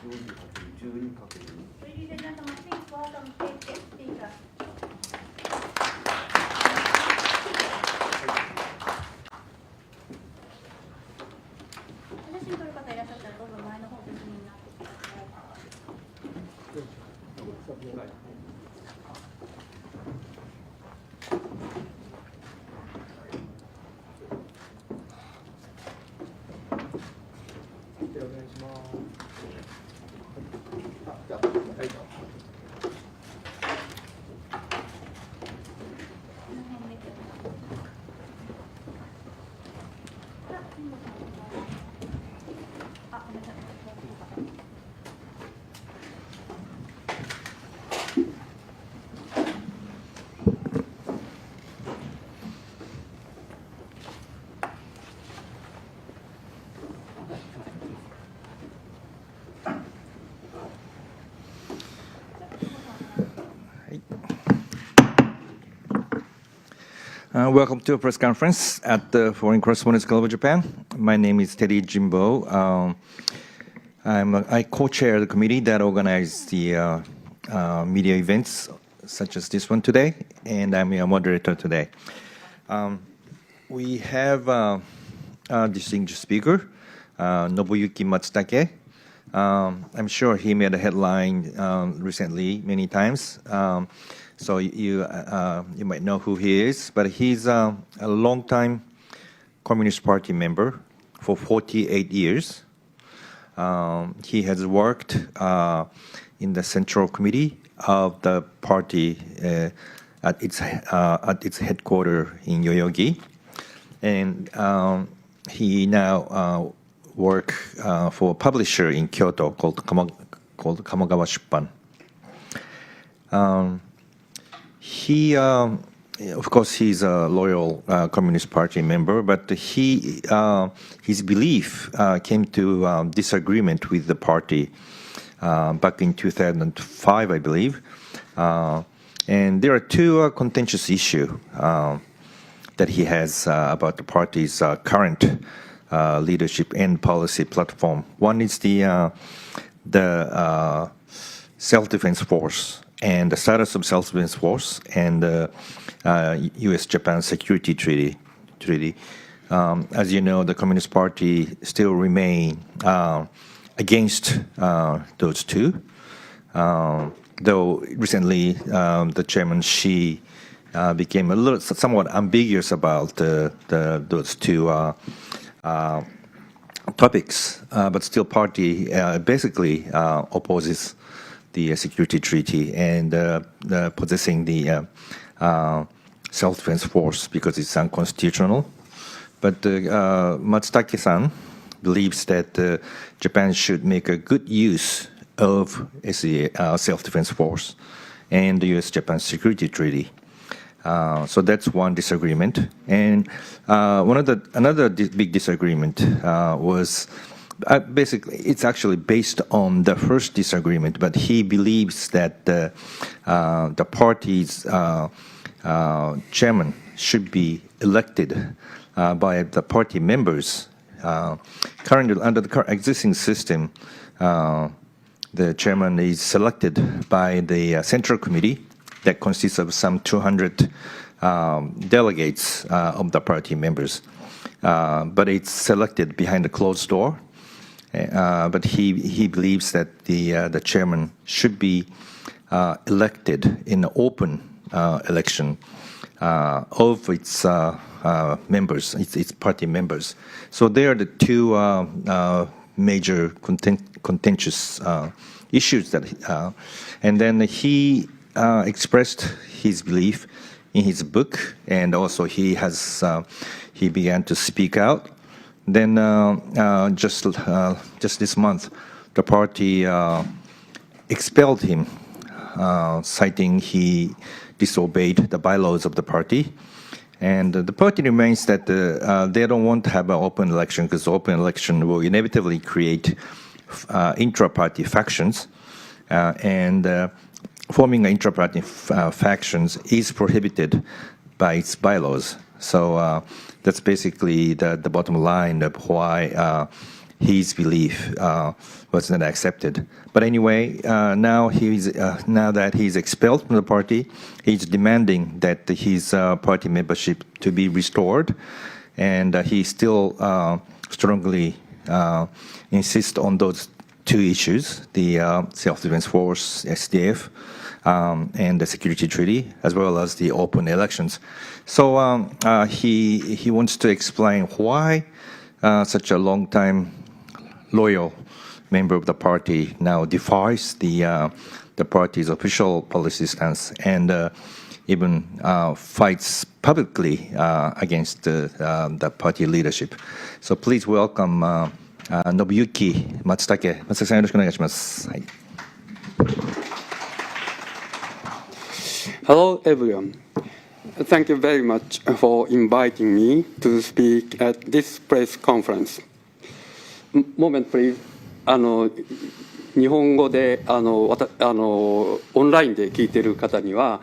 Ladies and gentlemen, please welcome state speaker. 写真撮る方いらっしゃったらどうぞ前の方ご覧になってください。Welcome to a press conference at the Foreign Correspondents Club of Japan. My name is Teddy Jimbo. I co-chair the committee that organizes the media events such as this one today, and I'm a moderator today. We have a distinguished speaker, Nobuyuki Matsutake. I'm sure he made a headline recently many times. So you might know who he is, but he's a long-time Communist Party member for 48 years. He has worked in the Central Committee of the party at its headquarters in Yoyogi, and he now works for a publisher in Kyoto called Kamogawa Shuppan. He, of course, he's a loyal Communist Party member, but his belief came to disagreement with the party back in 2005, I believe. And there are two contentious issues that he has about the party's current leadership and policy platform. One is the self-defense force and the status of self-defense force and the U.S.-Japan Security Treaty. As you know, the Communist Party still remain against those two, though recently the chairman Xi became a little somewhat ambiguous about those two topics, but still party basically opposes the security treaty and possessing the self-defense force because it's unconstitutional. But Matsutake-san believes that Japan should make a good use of self-defense force and the U.S.-Japan security treaty. So that's one disagreement. And another big disagreement was basically, it's actually based on the first disagreement, but he believes that the party's chairman should be elected by the party members. Currently, under the existing system, the chairman is selected by the Central Committee that consists of some 200 delegates of the party members. But it's selected behind a closed door. But he believes that the chairman should be elected in an open election of its members, its party members. So they are the two major contentious issues that, and then he expressed his belief in his book, and also he began to speak out. Then just this month, the party expelled him, citing he disobeyed the bylaws of the party. And the party remains that they don't want to have an open election because open election will inevitably create intra-party factions. And forming intra-party factions is prohibited by its bylaws. So that's basically the bottom line of why his belief was not accepted. But anyway, now that he's expelled from the party, he's demanding that his party membership to be restored, and he still strongly insists on those two issues: the self-defense force (SDF) and the security treaty, as well as the open elections. So he wants to explain why such a long-time loyal member of the party now defies the party's official policy stance and even fights publicly against the party leadership. So please welcome Nobuyuki Matsutake. Matsutake さんよろしくお願いします。はい。Hello, everyone. Thank you very much for inviting me to speak at this press conference. Moment, please. 日本語でオンラインで聞いている方には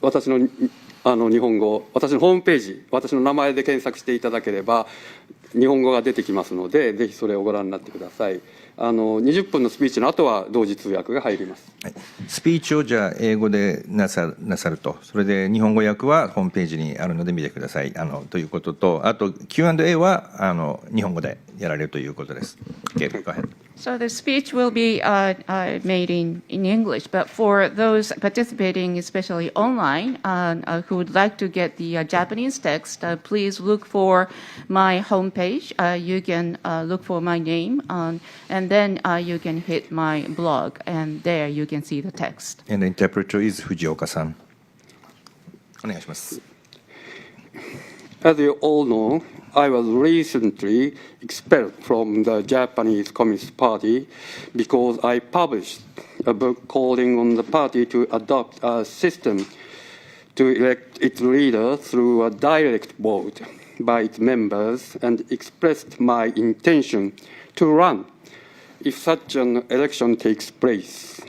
私の日本語、私のホームページ、私の名前で検索していただければ日本語が出てきますので、ぜひそれをご覧になってください。20分のスピーチの後は同時通訳が入ります。はい、スピーチをじゃあ英語でなさると、それで日本語訳はホームページにあるので見てくださいということと、あと Q&A は日本語でやられるということです。Okay, go ahead. So the speech will be made in English, but for those participating, especially online, who would like to get the Japanese text, please look for my homepage. You can look for my name, and then you can hit my blog, and there you can see the text. And the interpreter is Fujioka-san. お願いします。As you all know, I was recently expelled from the Japanese Communist Party because I published a book calling on the party to adopt a system to elect its leader through a direct vote by its members and expressed my intention to run if such an election takes place.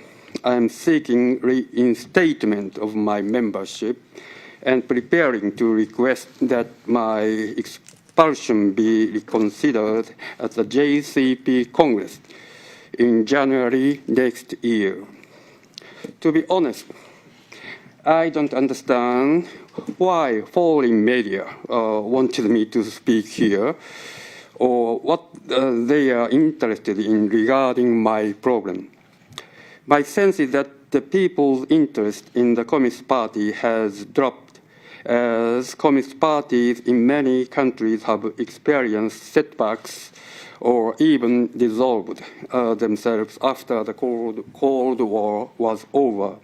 I am seeking reinstatement of my membership and preparing to request that my expulsion be reconsidered at the JCP Congress in January next year. To be honest, I don't understand why foreign media wanted me to speak here or what they are interested in regarding my problem. My sense is that the people's interest in the Communist Party has dropped as Communist parties in many countries have experienced setbacks or even dissolved themselves after the Cold War was over.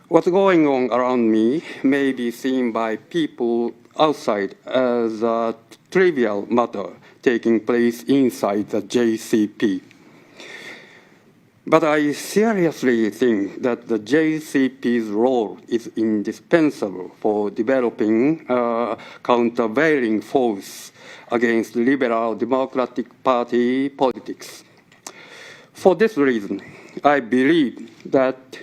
What's going on around me may be seen by people outside as a trivial matter taking place inside the JCP. But I seriously think that the JCP's role is indispensable for developing a countervailing force against liberal democratic party politics. For this reason, I believe that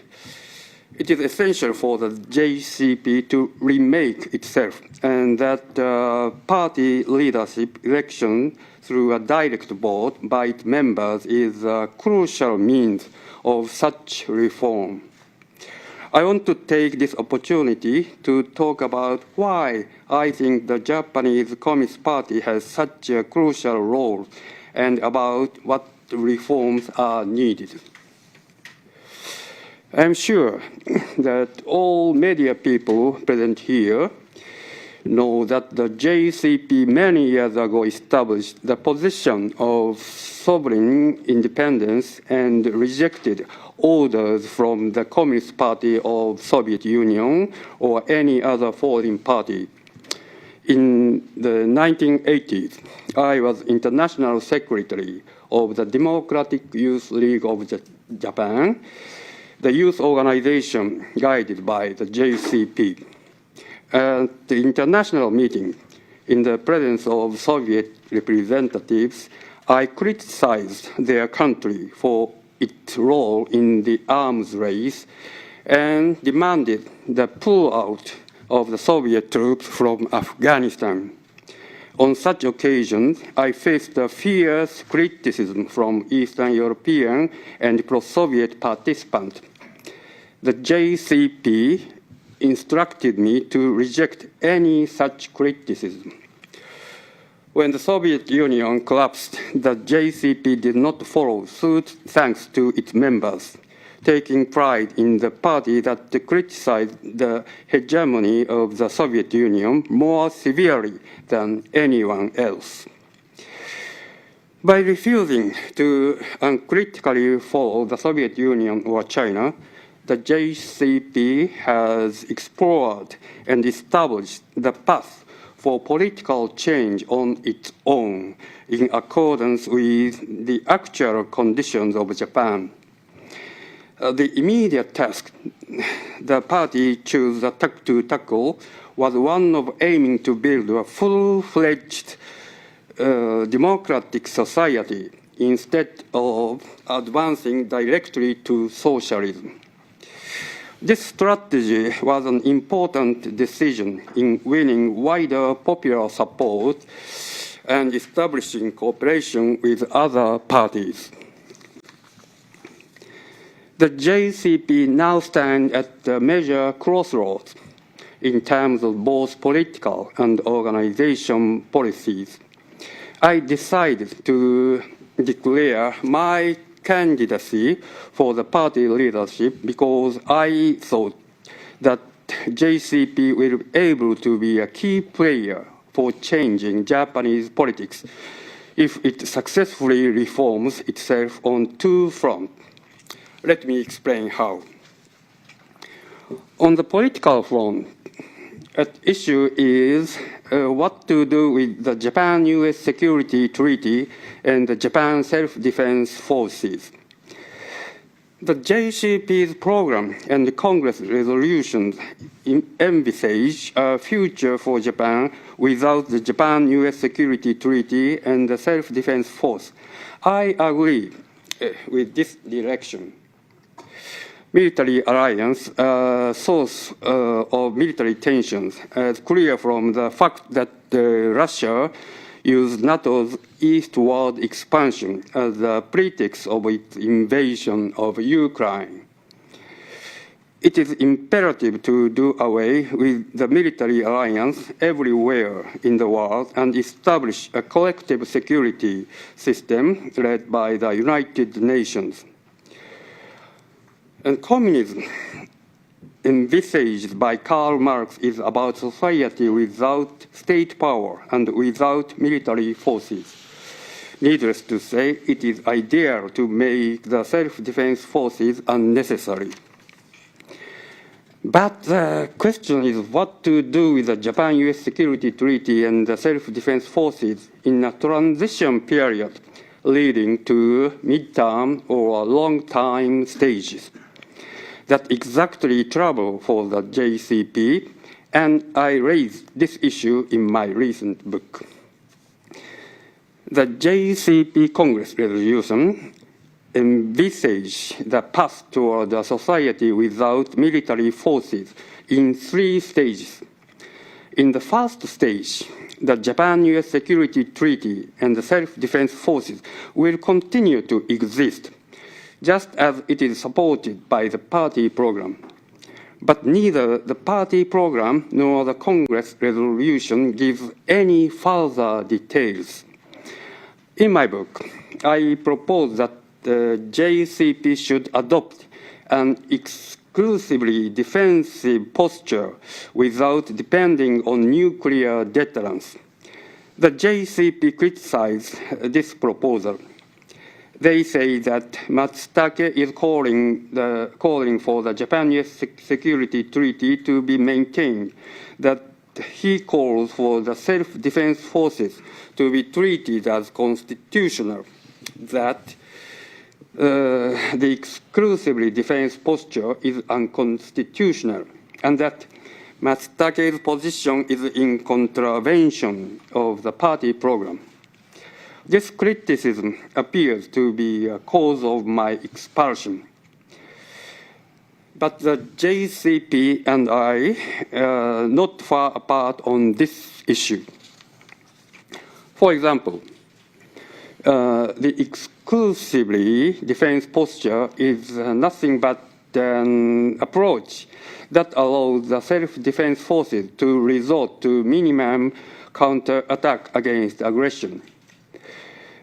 it is essential for the JCP to remake itself and that party leadership election through a direct vote by its members is a crucial means of such reform. I want to take this opportunity to talk about why I think the Japanese Communist Party has such a crucial role and about what reforms are needed. I am sure that all media people present here know that the JCP many years ago established the position of sovereign independence and rejected orders from the Communist Party of Soviet Union or any other foreign party. In the 1980s, I was international secretary of the Democratic Youth League of Japan, the youth organization guided by the JCP. At the international meeting, in the presence of Soviet representatives, I criticized their country for its role in the arms race and demanded the pull-out of the Soviet troops from Afghanistan. On such occasions, I faced a fierce criticism from Eastern European and pro-Soviet participants. The JCP instructed me to reject any such criticism. When the Soviet Union collapsed, the JCP did not follow suit thanks to its members, taking pride in the party that criticized the hegemony of the Soviet Union more severely than anyone else. By refusing to uncritically follow the Soviet Union or China, the JCP has explored and established the path for political change on its own in accordance with the actual conditions of Japan. The immediate task the party chose to tackle was one of aiming to build a full-fledged democratic society instead of advancing directly to socialism. This strategy was an important decision in winning wider popular support and establishing cooperation with other parties. The JCP now stands at a major crossroads in terms of both political and organization policies. I decided to declare my candidacy for the party leadership because I thought that JCP will be able to be a key player for changing Japanese politics if it successfully reforms itself on two fronts. Let me explain how. On the political front, at issue is what to do with the Japan-US Security Treaty and the Japan Self-Defense Forces. The JCP's program and the Congress resolutions envisage a future for Japan without the Japan-US Security Treaty and the Self-Defense Force. I agree with this direction. Military alliance, source of military tensions, as clear from the fact that Russia used NATO's eastward expansion as a pretext of its invasion of Ukraine. It is imperative to do away with the military alliance everywhere in the world and establish a collective security system led by the United Nations. And communism, envisaged by Karl Marx, is about society without state power and without military forces. Needless to say, it is ideal to make the self-defense forces unnecessary. But the question is what to do with the Japan-US Security Treaty and the self-defense forces in a transition period leading to midterm or long-time stages. That exactly trouble for the JCP, and I raised this issue in my recent book. The JCP Congress resolution envisaged the path toward a society without military forces in 3 stages. In the first stage, the Japan-US Security Treaty and the self-defense forces will continue to exist, just as it is supported by the party program. But neither the party program nor the Congress resolution gives any further details. In my book, I propose that the JCP should adopt an exclusively defensive posture without depending on nuclear deterrence. The JCP criticized this proposal. They say that Matsuke is calling for the Japan-US Security Treaty to be maintained, that he calls for the self-defense forces to be treated as constitutional, that the exclusively defense posture is unconstitutional, and that Matsuke's position is in contravention of the party program. This criticism appears to be a cause of my expulsion. But the JCP and I are not far apart on this issue. For example, the exclusively defense posture is nothing but an approach that allows the self-defense forces to resort to minimum counterattack against aggression.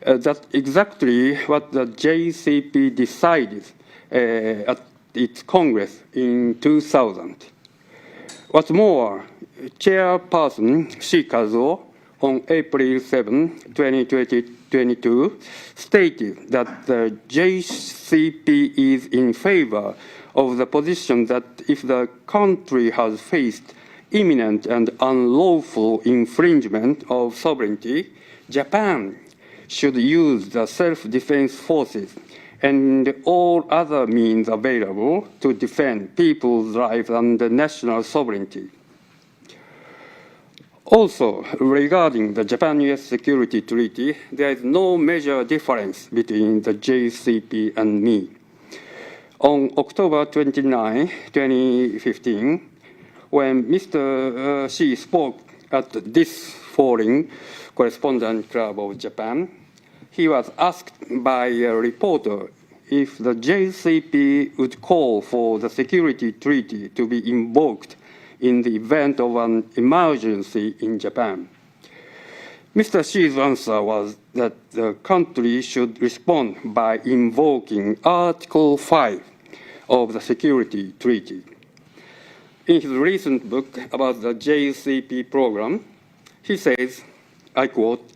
That's exactly what the JCP decided at its Congress in 2000. What's more, Chairperson Shikazo on April 7, 2022, stated that the JCP is in favor of the position that if the country has faced imminent and unlawful infringement of sovereignty, Japan should use the self-defense forces and all other means available to defend people's lives and national sovereignty. Also, regarding the Japan-US Security Treaty, there is no major difference between the JCP and me. On October 29, 2015, when Mr. Shi spoke at this Foreign Correspondent Club of Japan, he was asked by a reporter if the JCP would call for the security treaty to be invoked in the event of an emergency in Japan. Mr. Shi's answer was that the country should respond by invoking Article 5 of the Security Treaty. In his recent book about the JCP program, he says, I quote,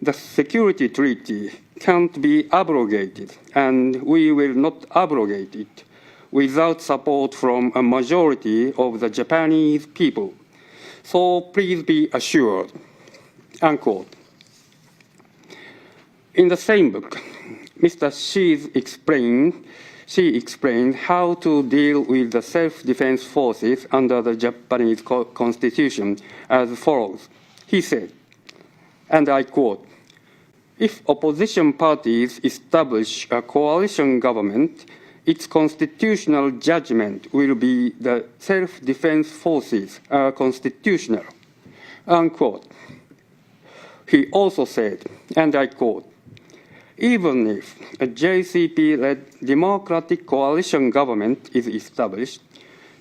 "The Security Treaty can't be abrogated, and we will not abrogate it without support from a majority of the Japanese people. So please be assured," unquote. In the same book, Mr. Shi explained how to deal with the self-defense forces under the Japanese constitution as follows. He said, and I quote, "If opposition parties establish a coalition government, its constitutional judgment will be the self-defense forces are constitutional," unquote. He also said, and I quote, "Even if a JCP-led democratic coalition government is established,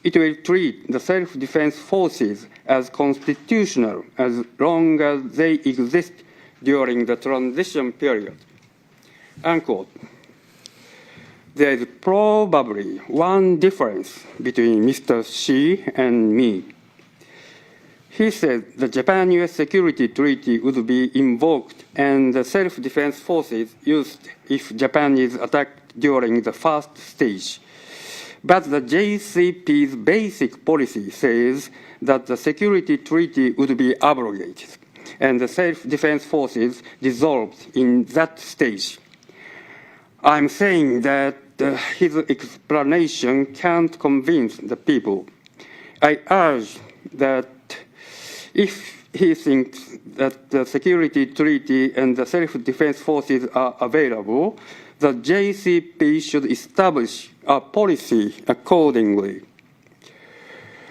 it will treat the self-defense forces as constitutional as long as they exist during the transition period," unquote. There is probably one difference between Mr. Shi and me. He said the Japan-US Security Treaty would be invoked and the self-defense forces used if Japan is attacked during the first stage. But the JCP's basic policy says that the Security Treaty would be abrogated and the self-defense forces dissolved in that stage. I'm saying that his explanation can't convince the people. I urge that if he thinks that the Security Treaty and the self-defense forces are available, the JCP should establish a policy accordingly.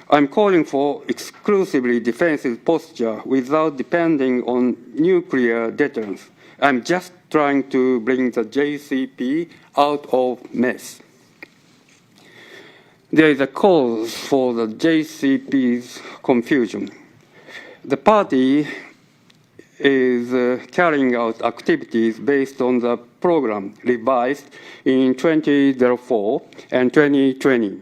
I'm calling for exclusively defensive posture without depending on nuclear deterrence. I'm just trying to bring the JCP out of mess. There is a cause for the JCP's confusion. The party is carrying out activities based on the program revised in 2004 and 2020.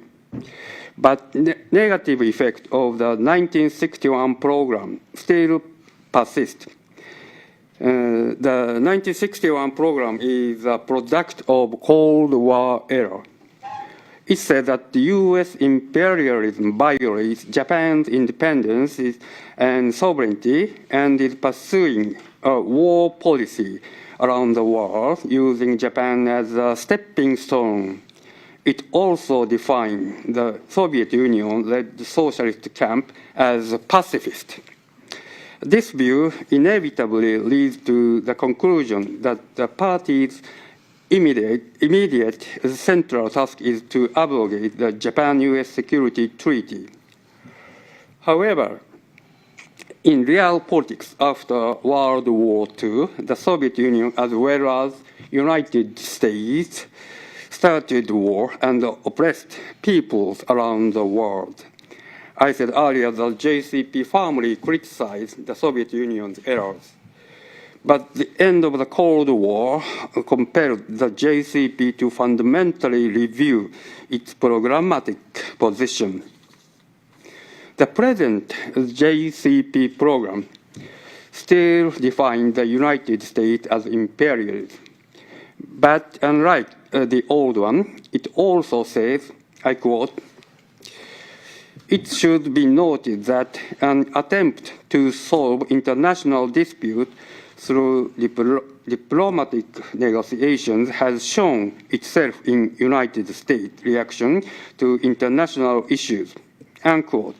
But negative effect of the 1961 program still persists. The 1961 program is a product of Cold War era. It said that the U.S. imperialism violates Japan's independence and sovereignty and is pursuing a war policy around the world using Japan as a stepping stone. It also defined the Soviet Union-led socialist camp as pacifist. This view inevitably leads to the conclusion that the party's immediate central task is to abrogate the Japan-US Security Treaty. However, In real politics after World War II, the Soviet Union as well as United States started war and oppressed peoples around the world. I said earlier that JCP firmly criticized the Soviet Union's errors. But the end of the Cold War compelled the JCP to fundamentally review its programmatic position. The present JCP program still defines the United States as imperialism. But unlike the old one, it also says, I quote, "It should be noted that an attempt to solve international disputes through diplomatic negotiations has shown itself in United States reaction to international issues," unquote.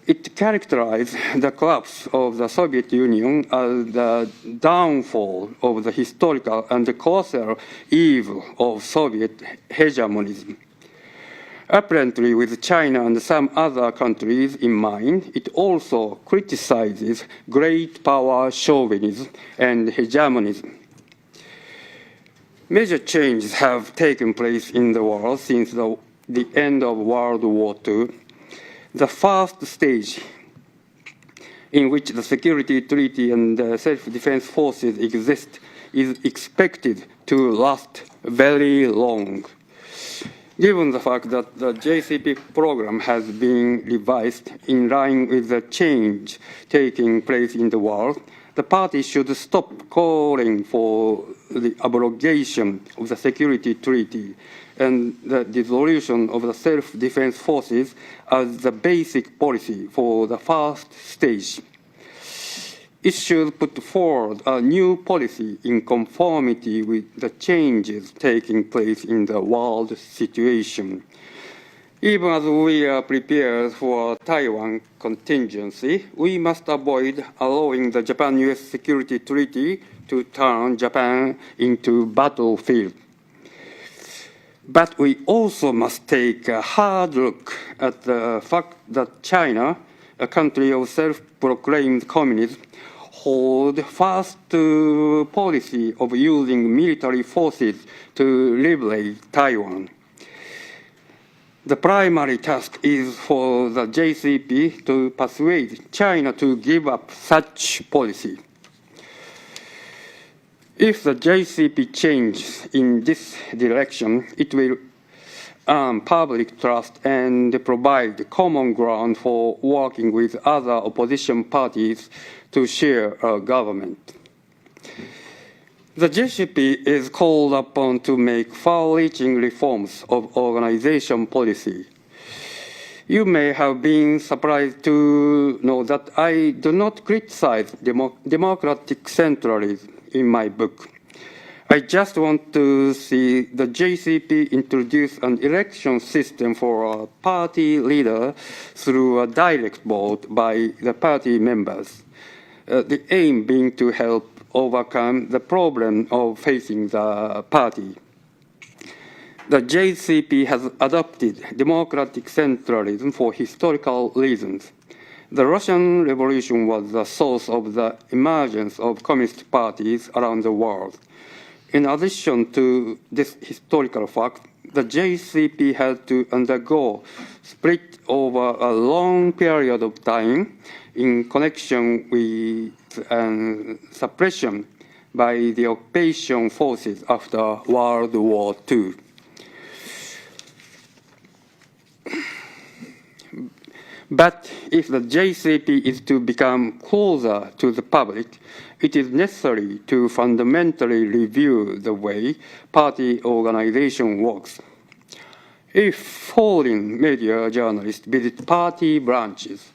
It characterized the collapse of the Soviet Union as the downfall of the historical and the colossal evil of Soviet hegemonism. Apparently, with China and some other countries in mind, it also criticizes great power chauvinism and hegemonism. Major changes have taken place in the world since the end of World War II. The first stage, in which the security treaty and the self-defense forces exist, is expected to last very long. Given the fact that the JCP program has been revised in line with the change taking place in the world, the party should stop calling for the abrogation of the security treaty and the dissolution of the self-defense forces as the basic policy for the first stage. It should put forward a new policy in conformity with the changes taking place in the world situation. Even as we are prepared for a Taiwan contingency, we must avoid allowing the Japan-US Security Treaty to turn Japan into battlefield. But we also must take a hard look at the fact that China, a country of self-proclaimed communism, hold fast to policy of using military forces to liberate Taiwan. The primary task is for the JCP to persuade China to give up such policy. If the JCP changes in this direction, it will earn public trust and provide common ground for working with other opposition parties to share a government. The JCP is called upon to make far-reaching reforms of organization policy. You may have been surprised to know that I do not criticize democratic centralism in my book. I just want to see the JCP introduce an election system for a party leader through a direct vote by the party members. The aim being to help overcome the problem of facing the party. The JCP has adopted democratic centralism for historical reasons. The Russian Revolution was the source of the emergence of communist parties around the world. In addition to this historical fact, the JCP had to undergo split over a long period of time in connection with suppression by the occupation forces after World War II. But if the JCP is to become closer to the public, it is necessary to fundamentally review the way party organization works. If foreign media journalists visit party branches,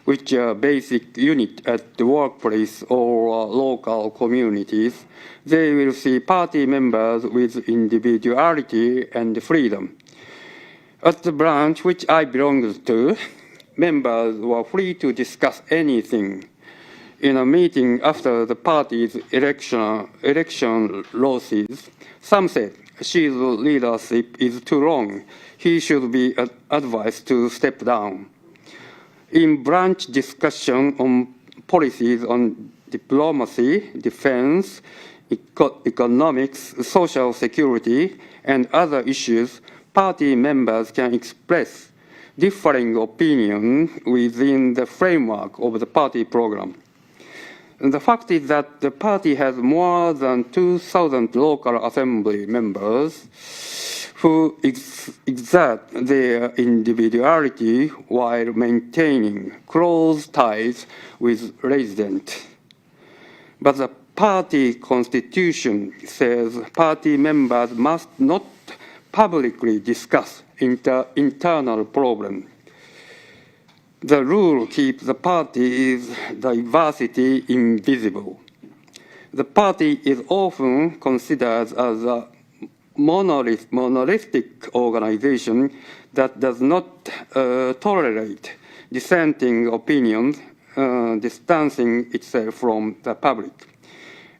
which are basic unit at the workplace or local communities, they will see party members with individuality and freedom. At the branch which I belonged to, members were free to discuss anything. In a meeting after the party's election losses, some said Xi's leadership is too long. He should be advised to step down. In branch discussion on policies on diplomacy, defense, economics, social security, and other issues, party members can express differing opinions within the framework of the party program. And the fact is that the party has more than 2,000 local assembly members who exert their individuality while maintaining close ties with residents. But the party constitution says party members must not publicly discuss internal problems. The rule keeps the party's diversity invisible. The party is often considered as a monolithic organization that does not tolerate dissenting opinions, distancing itself from the public.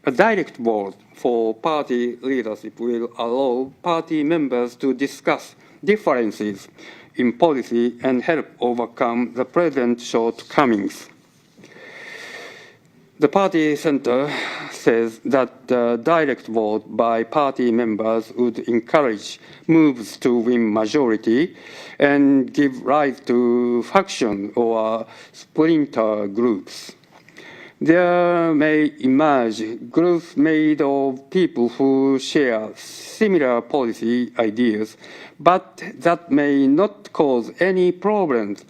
A direct vote for party leadership will allow party members to discuss differences in policy and help overcome the present shortcomings. The party center says that the direct vote by party members would encourage moves to win majority and give rise to faction or splinter groups. There may emerge groups made of people who share similar policy ideas, but that may not cause any problems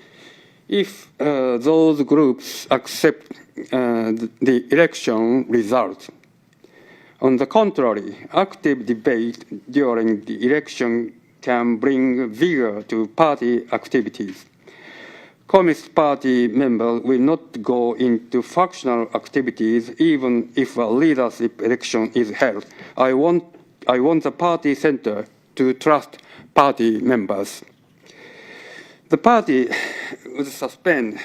if those groups accept the election results. On the contrary, active debate during the election can bring vigor to party activities. Communist Party members will not go into factional activities even if a leadership election is held. I want the party center to trust party members. The party would suspend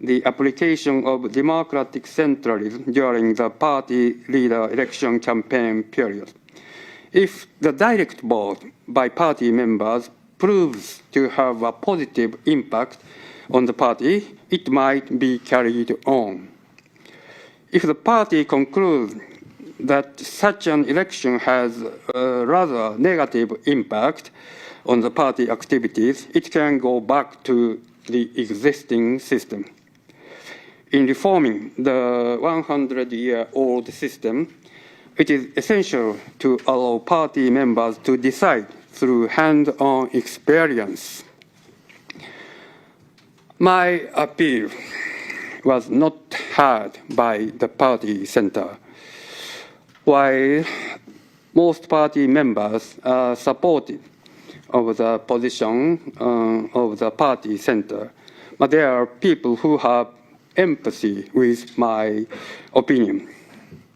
the application of democratic centralism during the party leader election campaign period. If the direct vote by party members proves to have a positive impact on the party, it might be carried on. If the party concludes that such an election has a rather negative impact on the party activities, it can go back to the existing system. In reforming the 100-year-old system, it is essential to allow party members to decide through hand-on experience. My appeal was not heard by the party center. While most party members are supportive of the position of the party center, but there are people who have empathy with my opinion.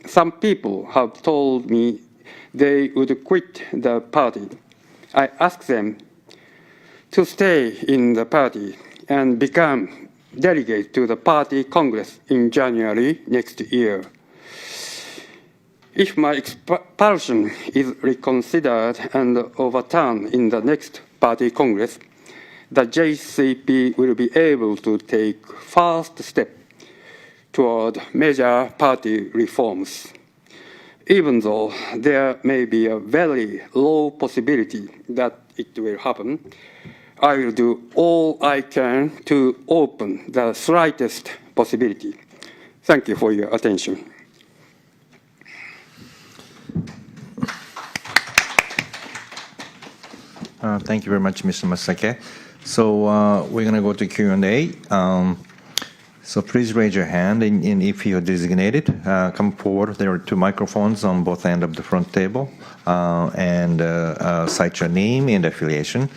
Some people have told me they would quit the party. I asked them to stay in the party and become delegates to the party congress in January next year. If my expulsion is reconsidered and overturned in the next party congress, the JCP will be able to take first step toward major party reforms. Even though there may be a very low possibility that it will happen, I will do all I can to open the slightest possibility. Thank you for your attention. Thank you very much, Mr. Masake. So we're going to go to Q&A. So please raise your hand, and if you're designated, come forward. There are two microphones on both ends of the front table, and cite your name and affiliation,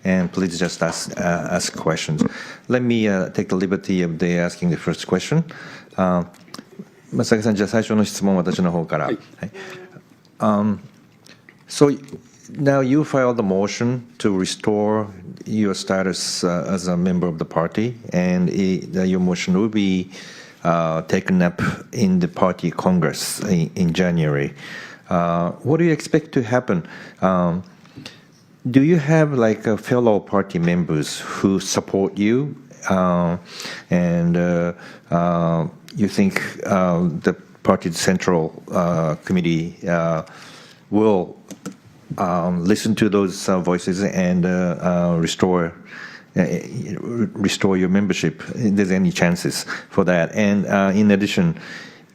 and please just ask questions. Let me take the liberty of asking the first question. 松坂さん、じゃあ最初の質問私の方から。はい。So now you filed a motion to restore your status as a member of the party, and your motion will be taken up in the party congress in January. What do you expect to happen? Do you have like fellow party members who support you and you think the party's central committee will listen to those voices and restore your membership? There's any chances for that? And in addition,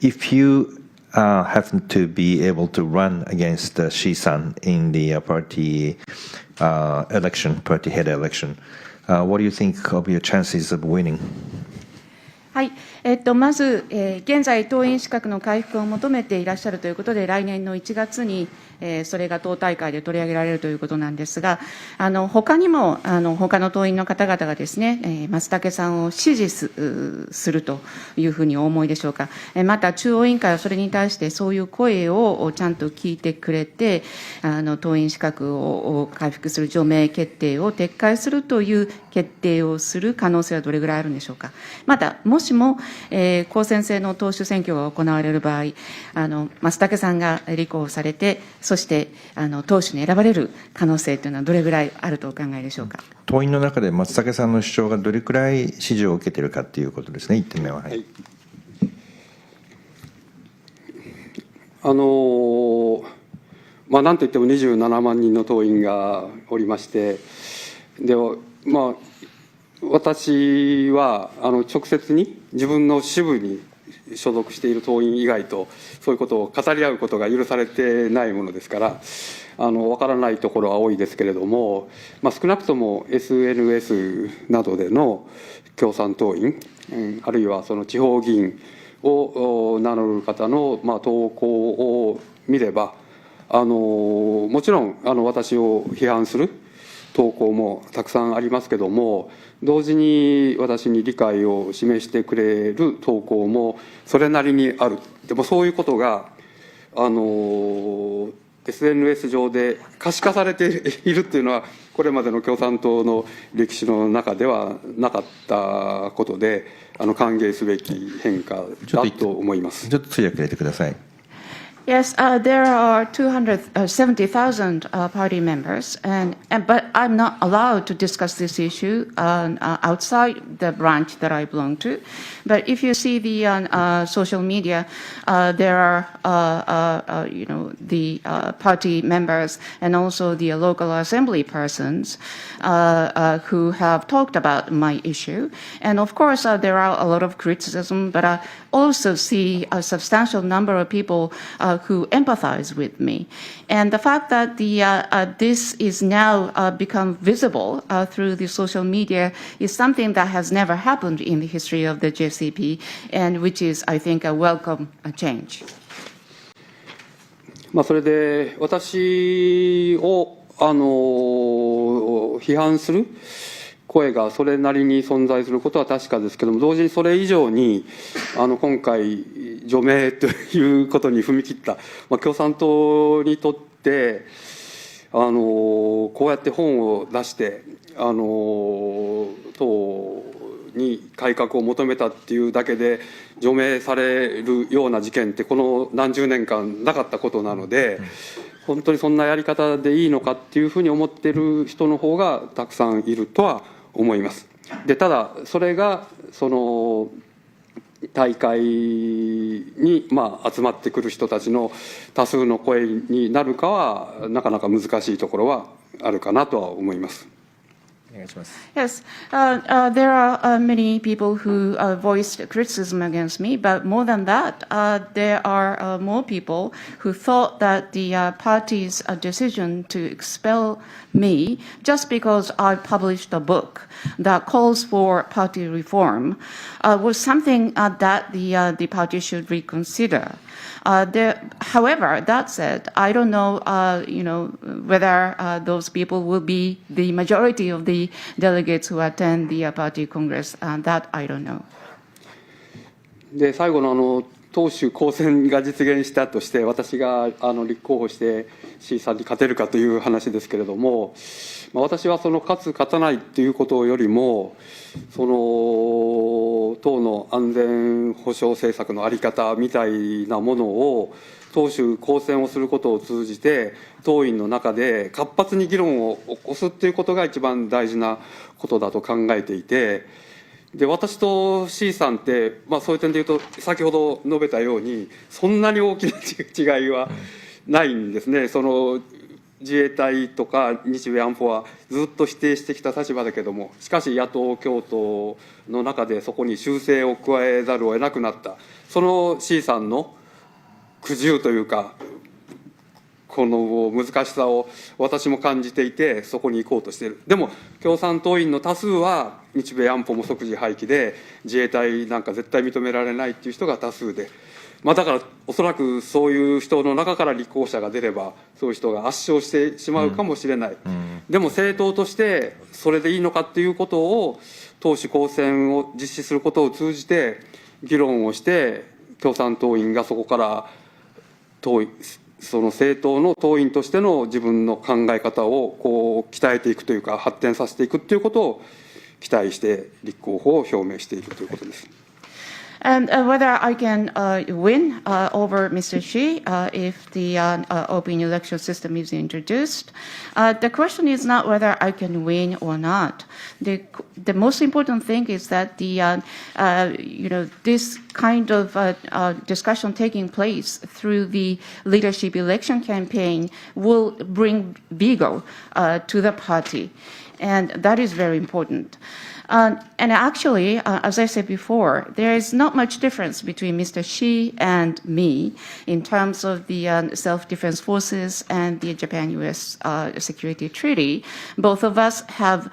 if you happen to be able to run against Shi-san in the party election, party head election, what do you think of your chances of winning? はい、まず、現在、党員資格の回復を求めていらっしゃるということで、来年の1月に、それが党大会で取り上げられるということなんですが、他にも他の党員の方々がですね、松竹さんを支持するというふうにお思いでしょうか。また、中央委員会はそれに対してそういう声をちゃんと聞いてくれて、党員資格を回復する除名決定を撤回するという決定をする可能性はどれぐらいあるんでしょうか。また、もしも、公選制の党首選挙が行われる場合、松竹さんが立候補されて、そして党首に選ばれる可能性というのはどれぐらいあるとお考えでしょうか。党員の中で松竹さんの主張がどれくらい支持を受けているかということですね、1点目は。はい、なんといっても27万人の党員がおりまして、で私は直接に自分の支部に所属している党員以外とそういうことを語り合うことが許されてないものですからわからないところは多いですけれども、少なくとも SNS などでの共産党員、あるいはその地方議員を名乗る方の投稿を見ればもちろん私を批判する投稿もたくさんありますけども、同時に私に理解を示してくれる投稿もそれなりにある。でもそういうことがSNS 上で可視化されているっていうのはこれまでの共産党の歴史の中ではなかったことで歓迎すべき変化だと思います。ちょっと通訳入れてください。Yes, there are 270,000 party members, but I'm not allowed to discuss this issue outside the branch that I belong to. But if you see the social media, there are, the party members and also the local assembly persons who have talked about my issue. And of course, there are a lot of criticism, but I also see a substantial number of people who empathize with me. And the fact that this is now become visible through the social media is something that has never happened in the history of the JCP, and which is, I think, a welcome change. それで私を批判する声がそれなりに存在することは確かですけども、同時にそれ以上に今回除名ということに踏み切った、共産党にとってこうやって本を出して党に改革を求めたっていうだけで除名されるような事件ってこの何十年間なかったことなので、本当にそんなやり方でいいのかっていうふうに思っている人の方がたくさんいるとは思います。でただそれがその大会に集まってくる人たちの多数の声になるかはなかなか難しいところはあるかなとは思います。Yes, there are many people who voiced criticism against me, but more than that, there are more people who thought that the party's decision to expel me just because I published a book that calls for party reform was something that the party should reconsider. However, that said, I don't know, whether those people will be the majority of the delegates who attend the party congress. That I don't know. で最後の党首公選が実現したとして私が立候補して C さんに勝てるかという話ですけれども、私はその勝つ勝たないということよりもその党の安全保障政策の在り方みたいなものを党首公選をすることを通じて党員の中で活発に議論を起こすということが一番大事なことだと考えていて、で私と C さんって、そういう点でいうと先ほど述べたようにそんなに大きな違いはないんですね。その自衛隊とか日米安保はずっと否定してきた立場だけども、しかし野党共闘の中でそこに修正を加えざるを得なくなった、その C さんの苦渋というかこの難しさを私も感じていて、そこに行こうとしている。でも共産党員の多数は日米安保も即時廃棄で自衛隊なんか絶対認められないっていう人が多数で、だからおそらくそういう人の中から立候補者が出ればそういう人が圧勝してしまうかもしれない、でも政党としてそれでいいのかっていうことを党首公選を実施することを通じて議論をして、共産党員がそこからその政党の党員としての自分の考え方をこう鍛えていくというか発展させていくということを期待して立候補を表明しているということです。And whether I can win over Mr. Xi if the open election system is introduced, the question is not whether I can win or not. The most important thing is that this kind of discussion taking place through the leadership election campaign will bring vigor to the party, and that is very important. And actually, as I said before, there is not much difference between Mr. Xi and me in terms of the self-defense forces and the Japan-U.S. security treaty. Both of us have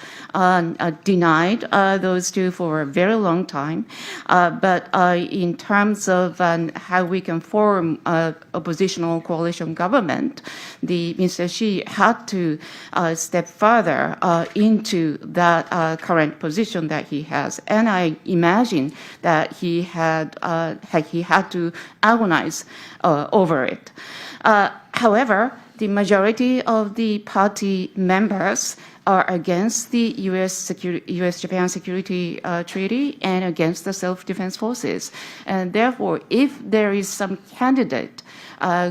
denied those two for a very long time. But in terms of how we can form an oppositional coalition government, Mr. Xi had to step further into that current position that he has, and I imagine that he had to agonize over it. However, the majority of the party members are against the U.S.-Japan security treaty and against the self-defense forces, and therefore, if there is some candidate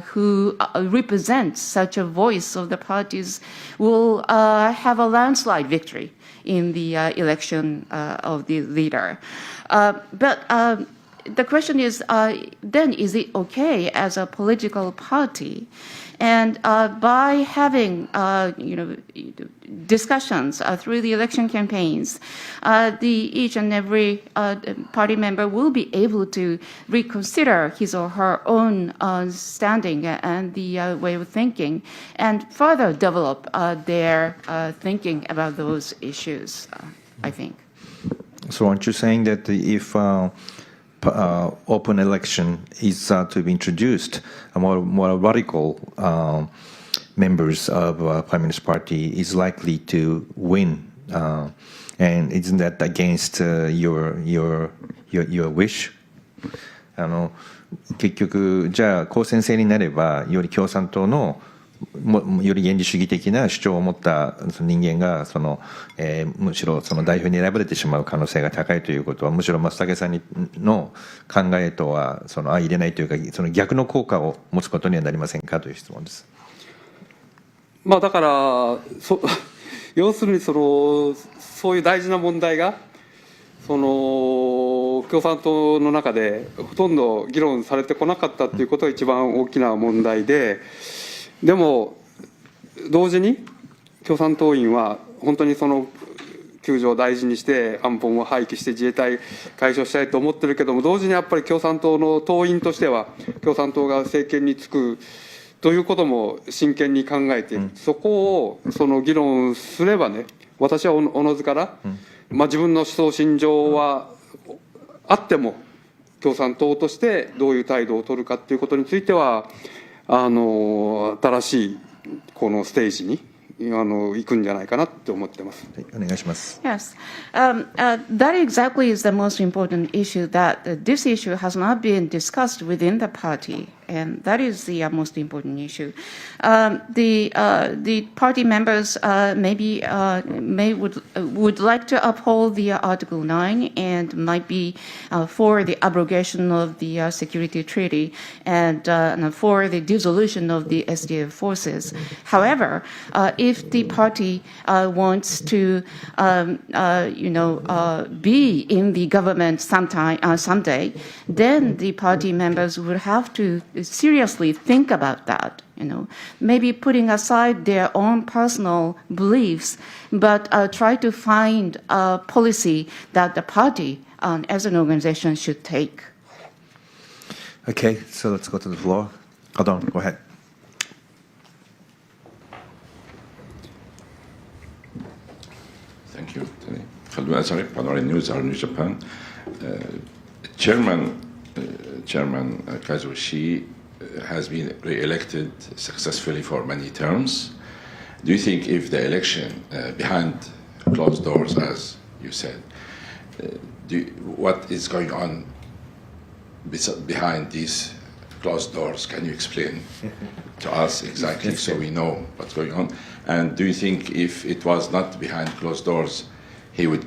who represents such a voice of the parties, will have a landslide victory in the election of the leader. But the question is, then is it okay as a political party? And by having discussions through the election campaigns, each and every party member will be able to reconsider his or her own standing and the way of thinking, and further develop their thinking about those issues, I think. So aren't you saying that if open election is to be introduced, more radical members of Prime Minister's party is likely to win, and isn't that against your wish? 結局じゃあ公選制になればより共産党のより原理主義的な主張を持った人間がむしろその代表に選ばれてしまう可能性が高いということは、むしろ松竹さんの考えとは相入れないというか、その逆の効果を持つことにはなりませんかという質問です。だから要するにそういう大事な問題が共産党の中でほとんど議論されてこなかったということが一番大きな問題で、でも同時に共産党員は本当にその9条を大事にして安保も廃棄して自衛隊解消したいと思ってるけども、同時にやっぱり共産党の党員としては共産党が政権に就くということも真剣に考えている、そこを議論すればね、私はおのずから、自分の思想信条はあっても共産党としてどういう態度を取るかということについては新しいこのステージに行くんじゃないかなって思ってます。お願いします。Yes, that exactly is the most important issue. That this issue has not been discussed within the party, and that is the most important issue. The party members would like to uphold the Article 9 and might be for the abrogation of the security treaty and for the dissolution of the SDF forces. However, if the party wants to, be in the government someday, then the party members would have to seriously think about that. Maybe putting aside their own personal beliefs, but try to find a policy that the party, as an organization, should take. Okay, so let's go to the floor. Hold on, go ahead. Thank you. Khaldu Azari, Panorama News, New Japan. Chairman Kazushi has been re-elected successfully for many terms. Do you think if the election behind closed doors, as you said, what is going on behind these closed doors? Can you explain to us exactly so we know what's going on? And do you think if it was not behind closed doors, he would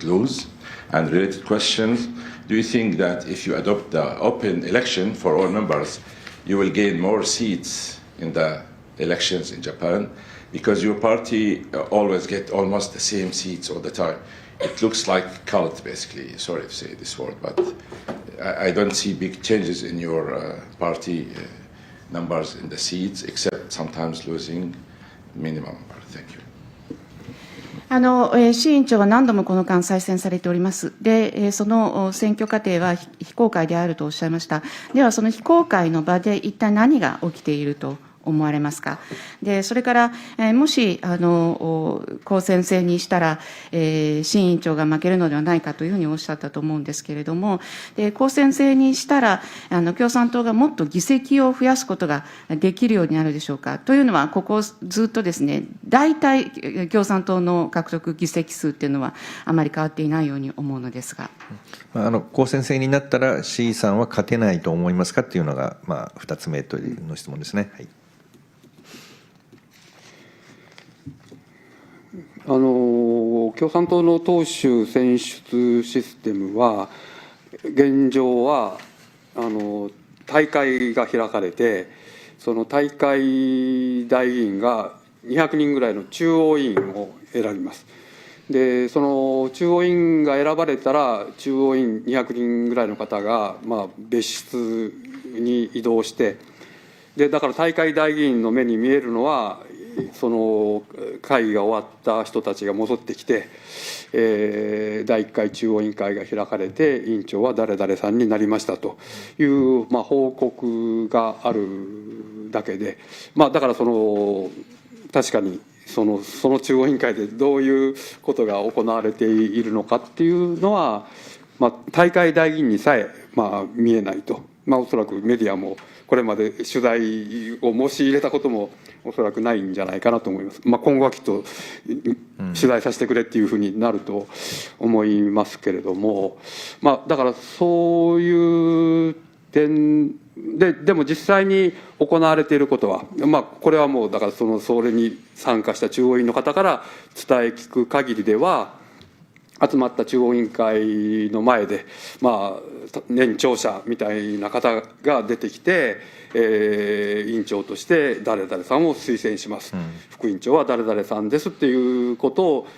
lose? And related questions, do you think that if you adopt the open election for all members, you will gain more seats in the elections in Japan? Because your party always get almost the same seats all the time. It looks like cult, basically. Sorry to say this word, but I don't see big changes in your party numbers in the seats, except sometimes losing minimum number. Thank you. 志委員長は何度もこの間再選されております。で、その選挙過程は非公開であるとおっしゃいました。では、その非公開の場で一体何が起きていると思われますか。で、それから、もし、公選制にしたら、志委員長が負けるのではないかというふうにおっしゃったと思うんですけれども、で、公選制にしたら、共産党がもっと議席を増やすことができるようになるでしょうか。というのは、ここずっとですね、大体、共産党の獲得議席数っていうのは、あまり変わっていないように思うのですが。公選制になったら、志さんは勝てないと思いますかっていうのが、2つ目の質問ですね。はい。共産党の党首選出システムは、現状は大会が開かれて、その大会代議員が200人ぐらいの中央委員を選びます。で、その中央委員が選ばれたら、中央委員200人ぐらいの方が、別室に移動して、でだから大会代議員の目に見えるのは、その会議が終わった人たちが戻ってきて、第1回中央委員会が開かれて、委員長は誰々さんになりましたという、報告があるだけで、だから確かにその中央委員会でどういうことが行われているのかっていうのは、大会代議員にさえ、見えないと。おそらくメディアもこれまで取材を申し入れたこともおそらくないんじゃないかなと思います。今後はきっと取材させてくれっていうふうになると思いますけれども、だからそういう点でも実際に行われていることは、これはもうだからそれに参加した中央委員の方から伝え聞く限りでは、集まった中央委員会の前で、年長者みたいな方が出てきて、委員長として誰々さんを推薦します、副委員長は誰々さんですっていうことを、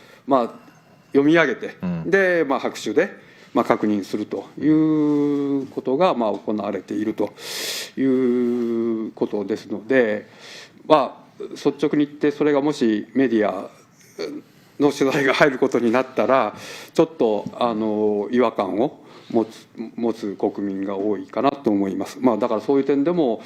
読み上げて、で、拍手で、確認するということが、行われているということですので、率直に言ってそれがもしメディアの取材が入ることになったら、ちょっと違和感を持つ国民が多いかなと思います。だからそういう点でも、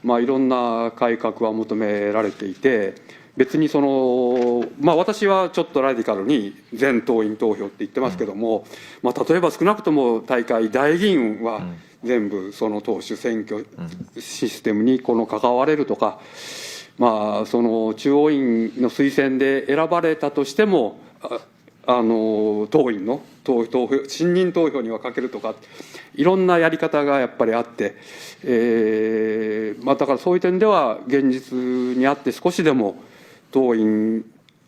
いろんな改革は求められていて、別に私はちょっとラディカルに全党員投票って言ってますけども、例えば少なくとも大会代議員は全部その党首選挙システムに関われるとか、その中央委員の推薦で選ばれたとしても、党員の信任投票にはかけるとか、いろんなやり方がやっぱりあって、だからそういう点では現実にあって、少しでも党員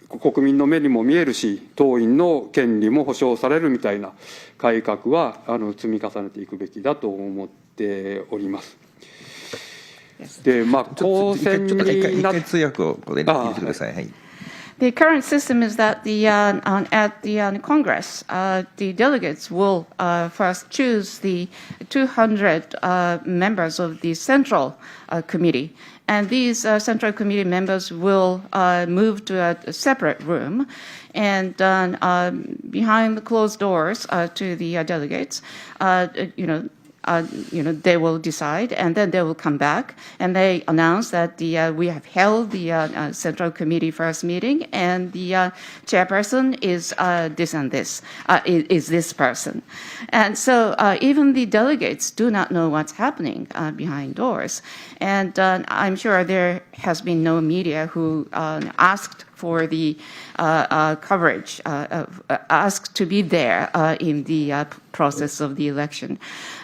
国民の目にも見えるし、党員の権利も保障されるみたいな改革は積み重ねていくべきだと思っております。で、公選になって、通訳をここで入れてください。はい。The current system is that at the Congress, the delegates will first choose the 200 members of the Central Committee, and these Central Committee members will move to a separate room, and behind the closed doors to the delegates, they will decide, and then they will come back, and they announce that we have held the Central Committee first meeting, and the chairperson is this and this, is this person. And so even the delegates do not know what's happening behind doors. And I'm sure there has been no media who asked for the coverage, asked to be there in the process of the election.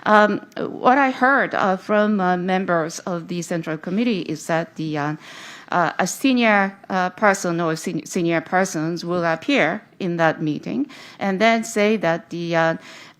What I heard from members of the Central Committee is that a senior person or senior persons will appear in that meeting and then say that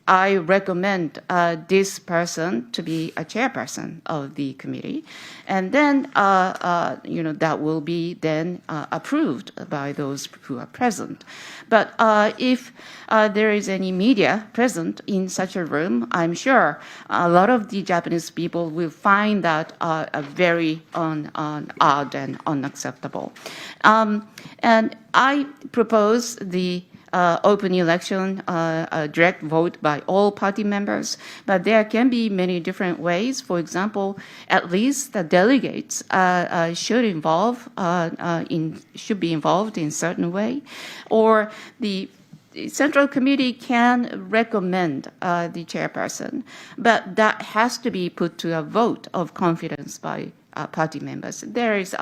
I recommend this person to be a chairperson of the committee, and then that will be then approved by those who are present. But if there is any media present in such a room, I'm sure a lot of the Japanese people will find that very odd and unacceptable. And I propose the open election, direct vote by all party members, but there can be many different ways. For example, at least the delegates should be involved in certain way, or the Central Committee can recommend the chairperson, but that has to be put to a vote of confidence by party members. There is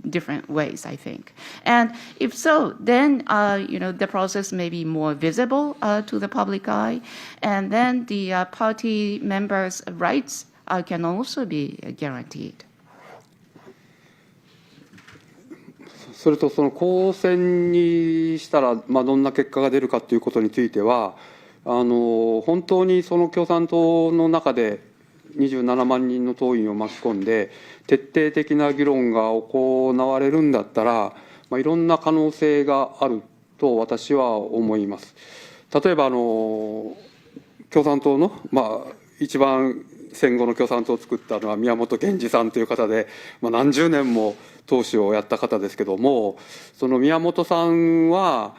different ways, I think. And if so, then the process may be more visible to the public eye, and then the party members' rights can also be guaranteed. それとその公選にしたら、どんな結果が出るかということについては、本当にその共産党の中で27万人の党員を巻き込んで徹底的な議論が行われるんだったら、いろんな可能性があると私は思います。例えば共産党の、一番戦後の共産党を作ったのは宮本賢治さんという方で、何十年も党首をやった方ですけども、その宮本さんは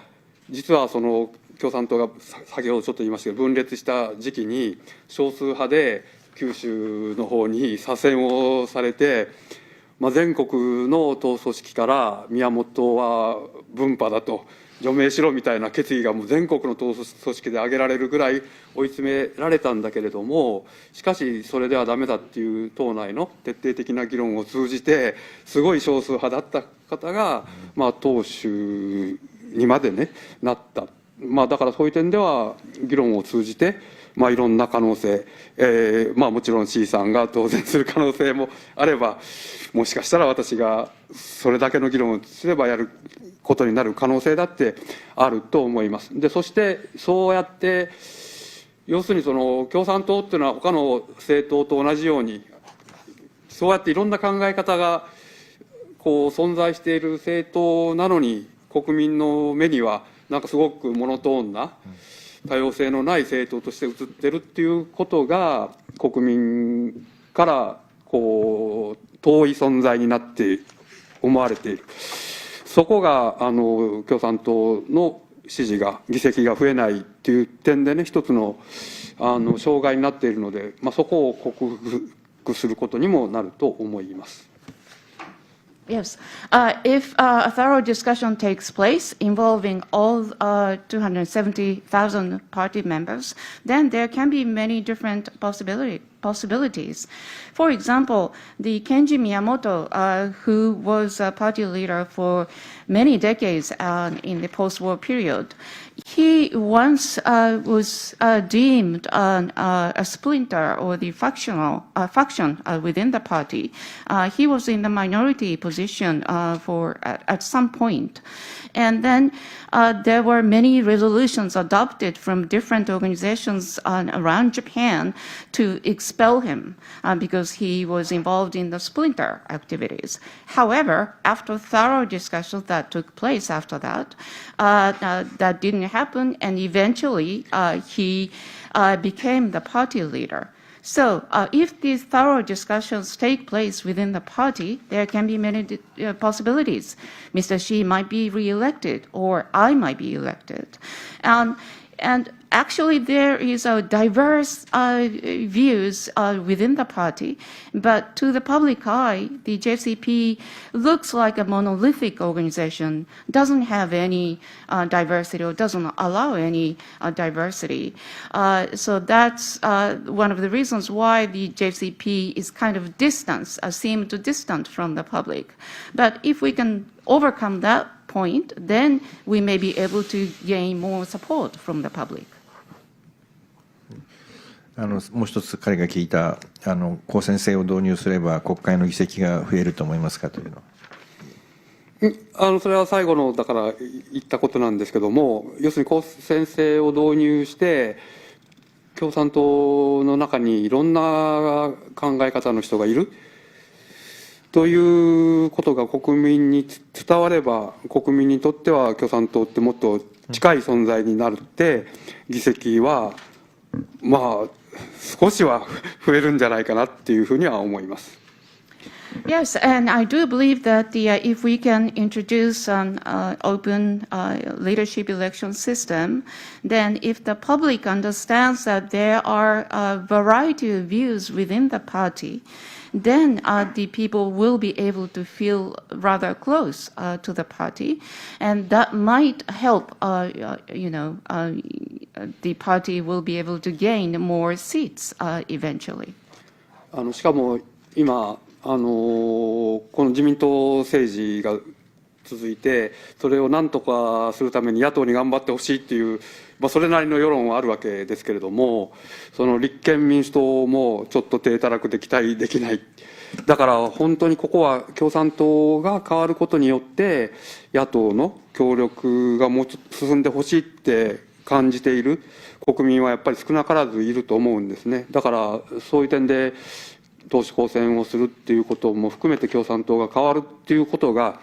実はその共産党が先ほどちょっと言いましたけど分裂した時期に少数派で九州の方に左遷をされて、全国の党組織から宮本は分派だと除名しろみたいな決議がもう全国の党組織で挙げられるぐらい追い詰められたんだけれども、しかしそれではダメだっていう党内の徹底的な議論を通じてすごい少数派だった方が、党首にまでねなった。だからそういう点では議論を通じていろんな可能性、もちろん C さんが当選する可能性もあれば、もしかしたら私がそれだけの議論をすればやることになる可能性だってあると思います。でそしてそうやって要するにその共産党っていうのは他の政党と同じようにそうやっていろんな考え方が存在している政党なのに、国民の目にはなんかすごくモノトーンな多様性のない政党として映ってるっていうことが国民から遠い存在になって思われている。そこが共産党の支持が議席が増えないっていう点でね、一つの障害になっているので、そこを克服することにもなると思います。Yes. If a thorough discussion takes place involving all 270,000 party members, then there can be many different possibilities possibilities. For example, the Kenji Miyamoto, who was a party leader for many decades in the post-war period, he once was deemed a splinter or the faction within the party. He was in the minority position at some point. And then there were many resolutions adopted from different organizations around Japan to expel him because he was involved in the splinter activities. However, after thorough discussions that took place after that, that didn't happen, and eventually he became the party leader. So if these thorough discussions take place within the party, there can be many possibilities. Mr. Xi might be re-elected, or I might be elected. And actually, there is a diverse views within the party, but to the public eye, the JCP looks like a monolithic organization, doesn't have any diversity or doesn't allow any diversity. So that's one of the reasons why the JCP is kind of seemed distant from the public. But if we can overcome that point, then we may be able to gain more support from the public. もう一つ彼が聞いた公選制を導入すれば国会の議席が増えると思いますかというの。それは最後のだから言ったことなんですけども、要するに公選制を導入して共産党の中にいろんな考え方の人がいるということが国民に伝われば、国民にとっては共産党ってもっと近い存在になるって、議席はまあ少しは増えるんじゃないかなっていうふうには思います。Yes, and I do believe that if we can introduce an open leadership election system, then if the public understands that there are a variety of views within the party, then the people will be able to feel rather close to the party, and that might help, the party will be able to gain more seats eventually. しかも今この自民党政治が続いて、それを何とかするために野党に頑張ってほしいっていう、それなりの世論はあるわけですけれども、その立憲民主党もちょっと手たらくで期待できない。だから本当にここは共産党が変わることによって野党の協力がもうちょっと進んでほしいって感じている国民はやっぱり少なからずいると思うんですね。だからそういう点で党首公選をするっていうことも含めて共産党が変わるっていうことが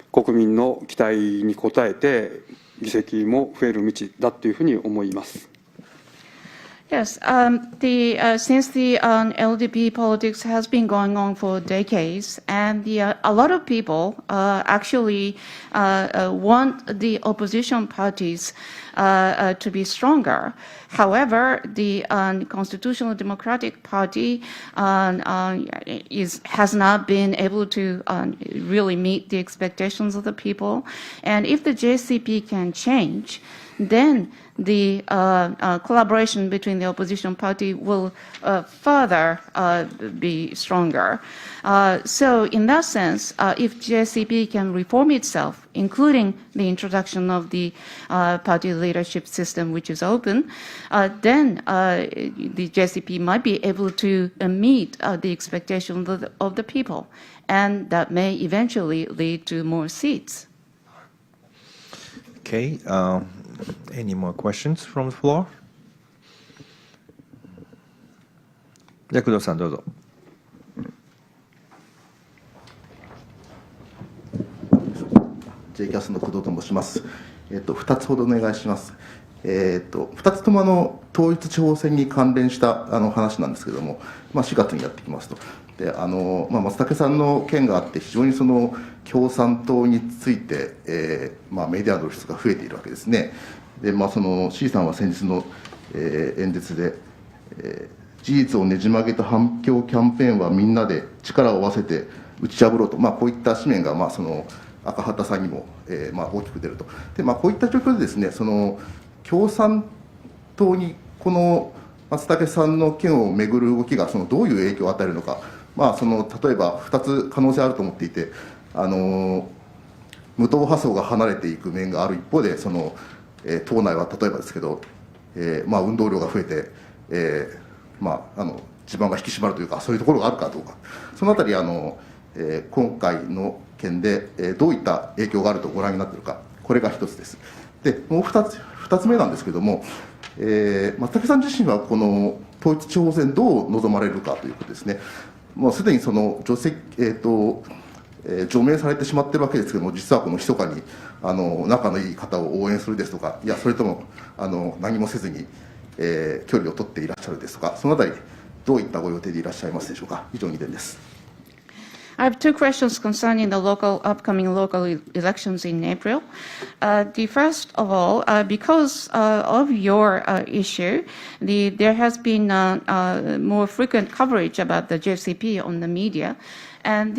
国民の期待に応えて議席も増える道だというふうに思います。Yes, since the LDP politics has been going on for decades, and a lot of people actually want the opposition parties to be stronger. However, the Constitutional Democratic Party has not been able to really meet the expectations of the people. And if the JCP can change, then the collaboration between the opposition party will further be stronger. So in that sense, if JCP can reform itself, including the introduction of the party leadership system, which is open, then the JCP might be able to meet the expectations of the people, and that may eventually lead to more seats. Okay. Any more questions from the floor? じゃあ工藤さんどうぞ。J キャスの工藤と申します。2つほどお願いします。2つとも統一地方選に関連した話なんですけれども、4月にやってきますと。で松竹さんの件があって非常にその共産党について、メディアの露出が増えているわけですね。でその C さんは先日の、演説で、事実をねじ曲げた反共キャンペーンはみんなで力を合わせて打ち破ろうと、こういった紙面がその赤旗さんにも、大きく出ると。でこういった状況でですね、その共産党にこの松竹さんの件をめぐる動きがどういう影響を与えるのか、例えば2つ可能性あると思っていて、無党派層が離れていく面がある一方で、党内は例えばですけど、運動量が増えて、地盤が引き締まるというか、そういうところがあるかどうか、そのあたり今回の件でどういった影響があるとご覧になっているか、これが一つです。でもう2つ目なんですけれども、松竹さん自身はこの統一地方選どう望まれるかということですね。もうすでに除名されてしまっているわけですけれども、実はこの密かに仲のいい方を応援するですとか、いやそれとも何もせずに、距離を取っていらっしゃるですとか、そのあたりどういったご予定でいらっしゃいますでしょうか。以上2点です。I have two questions concerning the upcoming local elections in April. The first of all, because of your issue, there has been more frequent coverage about the JCP on the media. And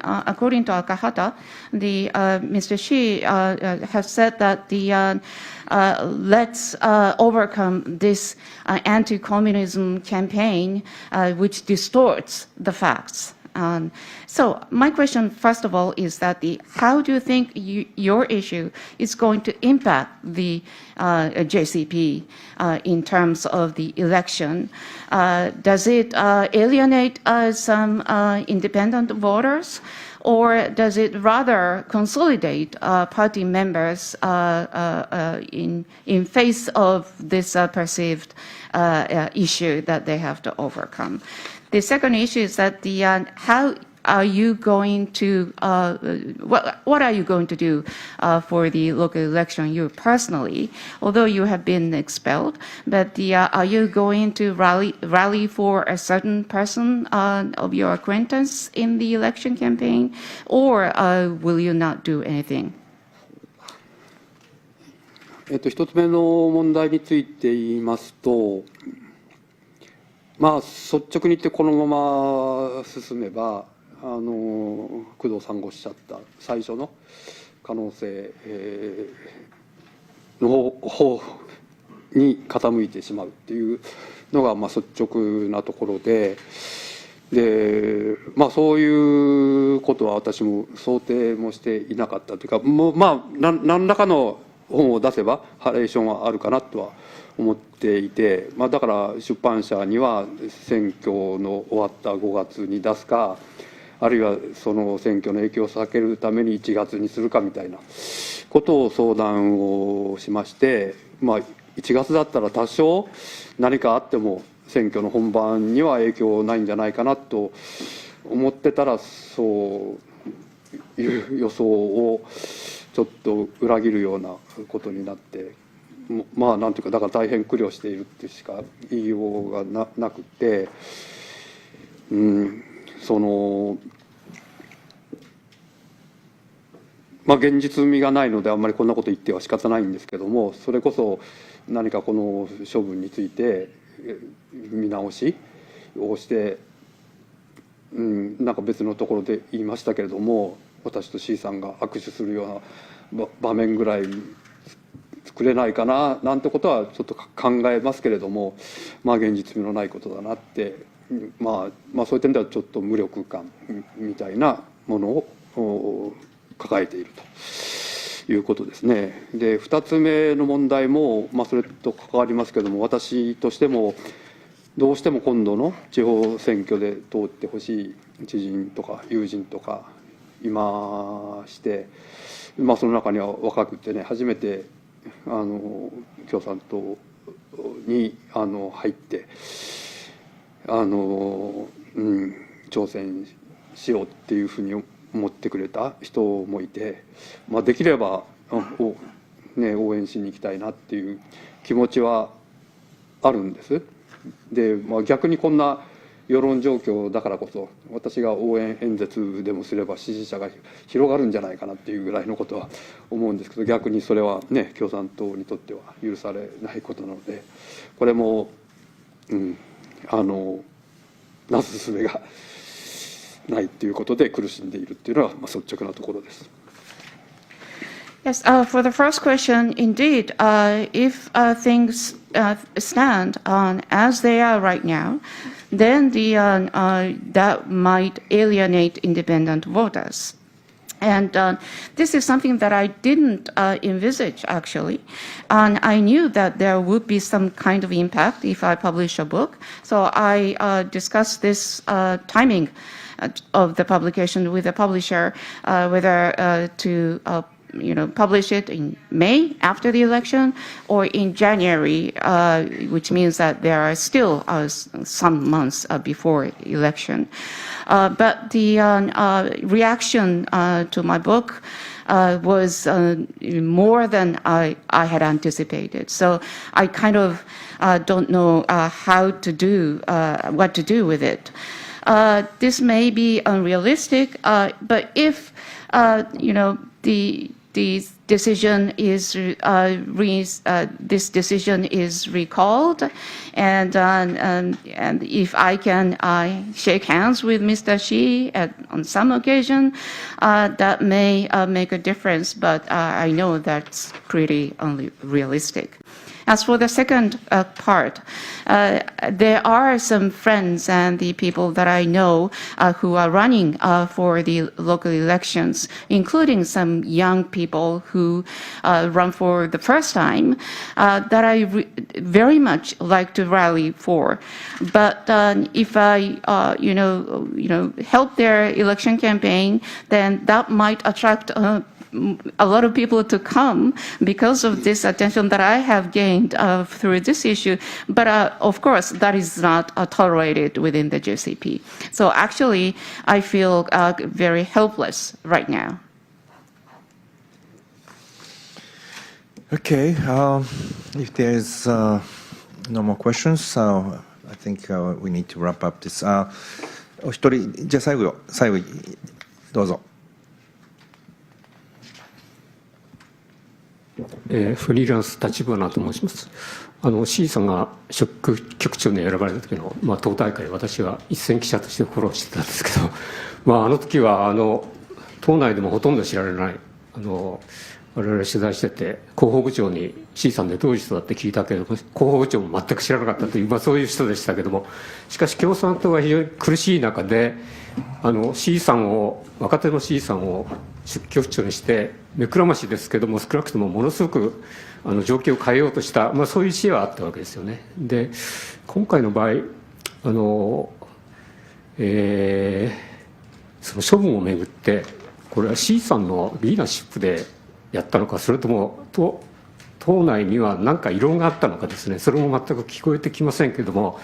according to Akahata, Mr. Shi has said that let's overcome this anti-communism campaign, which distorts the facts. So my question, first of all, is that how do you think your issue is going to impact the JCP in terms of the election? Does it alienate some independent voters, or does it rather consolidate party members in face of this perceived issue that they have to overcome? The second issue is that how are you going to what are you going to do for the local election, you personally, although you have been expelled, but are you going to rally for a certain person of your acquaintance in the election campaign, or will you not do anything? 一つ目の問題について言いますと、率直に言ってこのまま進めば、工藤さんがおっしゃった最初の可能性、の方に傾いてしまうっていうのが率直なところで、そういうことは私も想定もしていなかったというか、何らかの本を出せばハレーションはあるかなとは思っていて、だから出版社には選挙の終わった5月に出すか、あるいはその選挙の影響を避けるために1月にするかみたいなことを相談をしまして、1月だったら多少何かあっても選挙の本番には影響ないんじゃないかなと思ってたら、そういう予想をちょっと裏切るようなことになって、なんていうか、だから大変苦慮しているってしか言いようがなくて、現実味がないのであんまりこんなこと言っては仕方ないんですけども、それこそ何かこの処分について見直しをして、なんか別のところで言いましたけれども、私と C さんが握手するような場面ぐらい作れないかななんてことはちょっと考えますけれども、現実味のないことだなって、そういう点ではちょっと無力感みたいなものを抱えているということですね。で2つ目の問題も、それと関わりますけれども、私としてもどうしても今度の地方選挙で通ってほしい知人とか友人とかいまして、その中には若くてね、初めて共産党に入って挑戦しようっていうふうに思ってくれた人もいて、できれば応援しに行きたいなっていう気持ちはあるんです。で、逆にこんな世論状況だからこそ、私が応援演説でもすれば支持者が広がるんじゃないかなっていうぐらいのことは思うんですけど、逆にそれはね、共産党にとっては許されないことなので、これもなすすべがないっていうことで苦しんでいるっていうのは率直なところです。Yes, for the first question, indeed, if things stand as they are right now, then that might alienate independent voters. And this is something that I didn't envisage, actually. And I knew that there would be some kind of impact if I publish a book. So I discussed this timing of the publication with the publisher, whether to publish it in May after the election or in January, which means that there are still some months before election. But the reaction to my book was more than I had anticipated. So I kind of don't know what to do with it. This may be unrealistic, but if this decision is recalled, and if I can shake hands with Mr. Xi on some occasion, that may make a difference. But I know that's pretty unrealistic. As for the second part, there are some friends and the people that I know who are running for the local elections, including some young people who run for the first time, that I very much like to rally for. But if I, help their election campaign, then that might attract a lot of people to come because of this attention that I have gained through this issue. But of course, that is not tolerated within the JCP. So actually, I feel very helpless right now. Okay, if there's no more questions, I think we need to wrap up this. お一人、じゃあ最後どうぞ。フリーランス立花と申します。C さんが局長に選ばれた時の、党大会、私は一線記者としてフォローしてたんですけど、あの時は党内でもほとんど知られない我々取材してて、広報部長に C さんでどういう人だって聞いたけど、広報部長も全く知らなかったという、そういう人でしたけども、しかし共産党は非常に苦しい中でC さんを、若手の C さんを局長にして目くらましですけども、少なくともものすごく状況を変えようとした、そういう知恵はあったわけですよね。で今回の場合その処分をめぐって、これは C さんのリーダーシップでやったのか、それとも党内には何か異論があったのかですね、それも全く聞こえてきませんけども、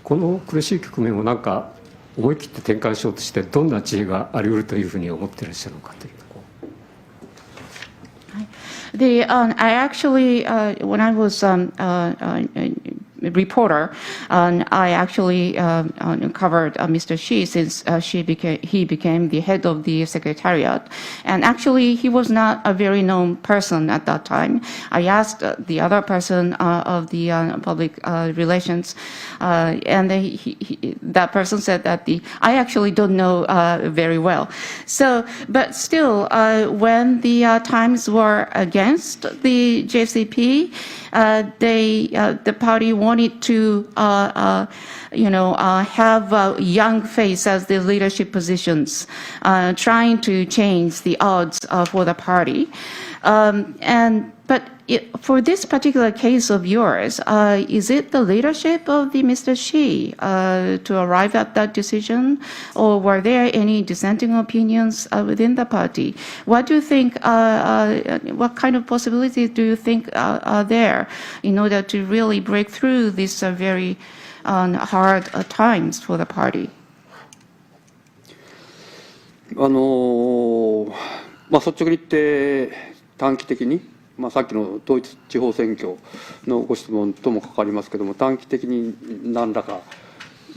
この苦しい局面をなんか思い切って転換しようとして、どんな知恵があり得るというふうに思っていらっしゃるのかという。I actually, when I was reporter, I actually covered Mr. Xi since he became the head of the secretariat. And actually, he was not a very known person at that time. I asked the other person of the public relations, and that person said that I actually don't know very well. So, but still, when the times were against the JCP, the party wanted to, have a young face as the leadership positions, trying to change the odds for the party. But for this particular case of yours, is it the leadership of the Mr. Xi to arrive at that decision, or were there any dissenting opinions within the party? What do you think? What kind of possibilities do you think are there in order to really break through these very hard times for the party? 率直に言って短期的に、さっきの統一地方選挙のご質問とも関わりますけども、短期的に何らか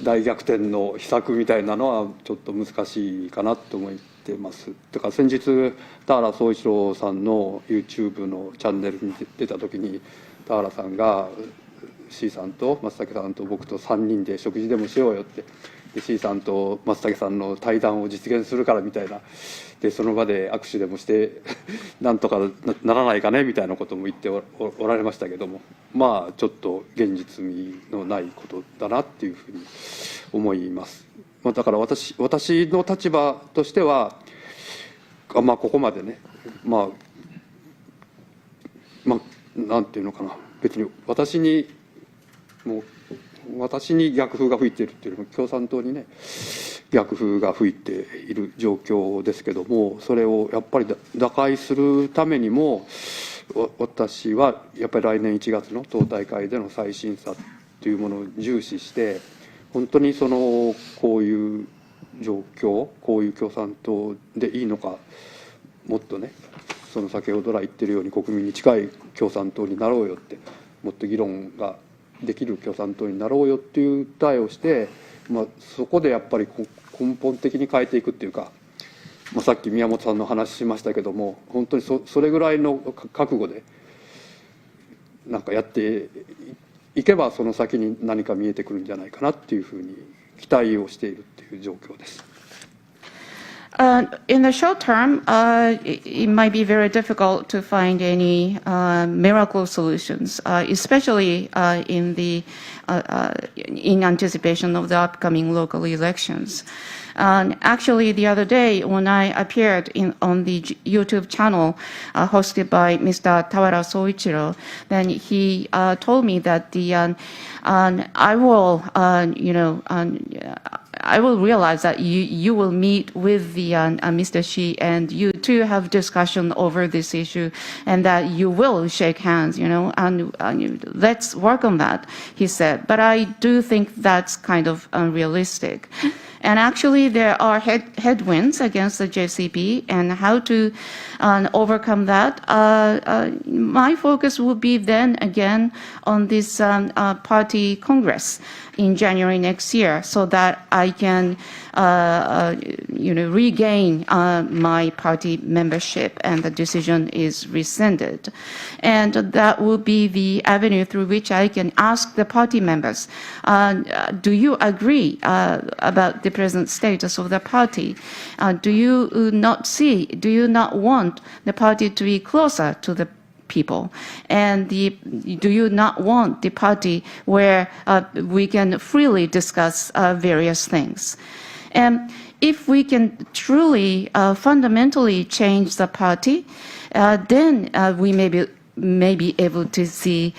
大逆転の秘策みたいなのはちょっと難しいかなと思ってます。だから先日田原総一郎さんの YouTube のチャンネルに出た時に、田原さんが C さんと松竹さんと僕と3人で食事でもしようよってで C さんと松竹さんの対談を実現するからみたいな、でその場で握手でもしてなんとか ならないかねみたいなことも言っておられましたけども、まあちょっと現実味のないことだなっていうふうに思います。だから私の立場としては、まあここまでね、まあなんていうのかな、別に私に逆風が吹いているっていうよりも共産党にね逆風が吹いている状況ですけども、それをやっぱり打開するためにも私はやっぱり来年1月の党大会での再審査というものを重視して、本当にこういう状況、こういう共産党でいいのか、もっとね先ほど来言ってるように国民に近い共産党になろうよって、もっと議論ができる共産党になろうよっていう訴えをして、そこでやっぱり根本的に変えていくっていうか、さっき宮本さんの話しましたけども、本当にそれぐらいの覚悟でなんかやっていけば、その先に何か見えてくるんじゃないかなっていうふうに期待をしているっていう状況です。In the short term, it might be very difficult to find any miracle solutions, especially in anticipation of the upcoming local elections. Actually, the other day when I appeared on the YouTube channel hosted by Mr. Tawara Soichiro, then he told me that I will realize that you will meet with Mr. Xi and you too have discussion over this issue, and that you will shake hands, and let's work on that, he said. But I do think that's kind of unrealistic. And actually, there are headwinds against the JCP, and how to overcome that. My focus will be then again on this party congress in January next year, so that I can, regain my party membership, and the decision is rescinded. And that will be the avenue through which I can ask the party members, do you agree about the present status of the party? Do you not want the party to be closer to the people? And do you not want the party where we can freely discuss various things? And if we can truly fundamentally change the party, then we may be able to see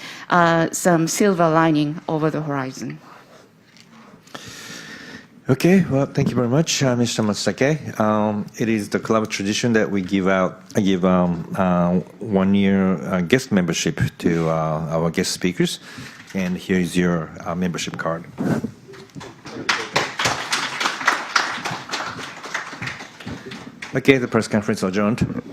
some silver lining over the horizon. Okay, well, thank you very much, Mr. Matsutake. It is the club tradition that we give 1 year guest membership to our guest speakers, and here is your membership card. Okay, the press conference adjourned.